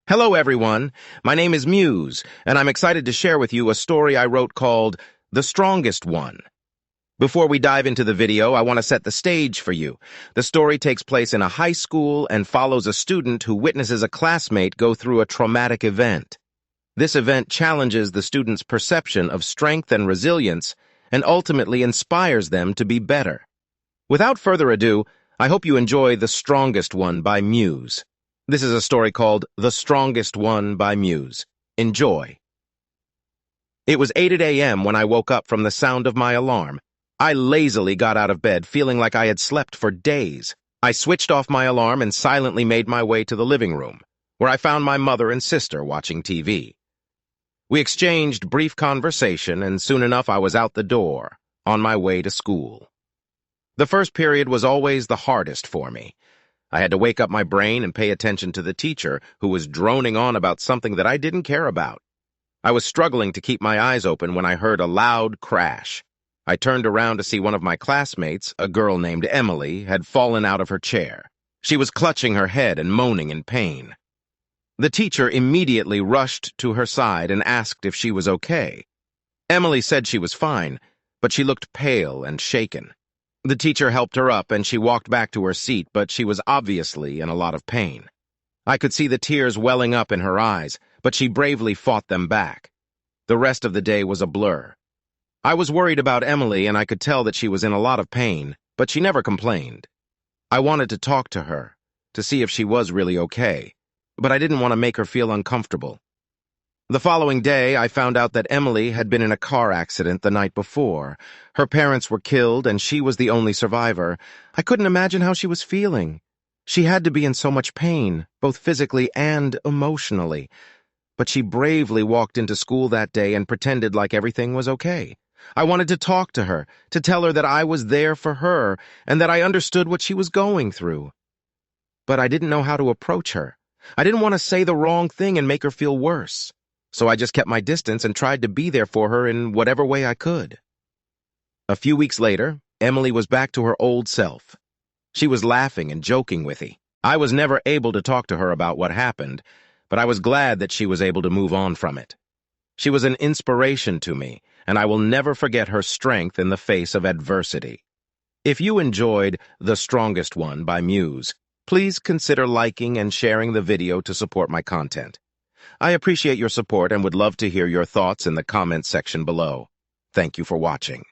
Hello, everyone. My name is Muse, and I'm excited to share with you a story I wrote called The Strongest One. Before we dive into the video, I want to set the stage for you. The story takes place in a high school and follows a student who witnesses a classmate go through a traumatic event. This event challenges the student's perception of strength and resilience and ultimately inspires them to be better. Without further ado, I hope you enjoy The Strongest One by Muse. This is a story called The Strongest One by Muse. Enjoy. It was 8 a.m. when I woke up from the sound of my alarm. I lazily got out of bed, feeling like I had slept for days. I switched off my alarm and silently made my way to the living room, where I found my mother and sister watching TV. We exchanged brief conversation, and soon enough I was out the door, on my way to school. The first period was always the hardest for me. I had to wake up my brain and pay attention to the teacher, who was droning on about something that I didn't care about. I was struggling to keep my eyes open when I heard a loud crash. I turned around to see one of my classmates, a girl named Emily, had fallen out of her chair. She was clutching her head and moaning in pain. The teacher immediately rushed to her side and asked if she was okay. Emily said she was fine, but she looked pale and shaken. The teacher helped her up and she walked back to her seat, but she was obviously in a lot of pain. I could see the tears welling up in her eyes, but she bravely fought them back. The rest of the day was a blur. I was worried about Emily and I could tell that she was in a lot of pain, but she never complained. I wanted to talk to her, to see if she was really okay, but I didn't want to make her feel uncomfortable. The following day, I found out that Emily had been in a car accident the night before. Her parents were killed, and she was the only survivor. I couldn't imagine how she was feeling. She had to be in so much pain, both physically and emotionally. But she bravely walked into school that day and pretended like everything was okay. I wanted to talk to her, to tell her that I was there for her, and that I understood what she was going through. But I didn't know how to approach her. I didn't want to say the wrong thing and make her feel worse. So I just kept my distance and tried to be there for her in whatever way I could. A few weeks later, Emily was back to her old self. She was laughing and joking with me. I was never able to talk to her about what happened, but I was glad that she was able to move on from it. She was an inspiration to me, and I will never forget her strength in the face of adversity. If you enjoyed The Strongest One by Muse, please consider liking and sharing the video to support my content. I appreciate your support and would love to hear your thoughts in the comments section below. Thank you for watching.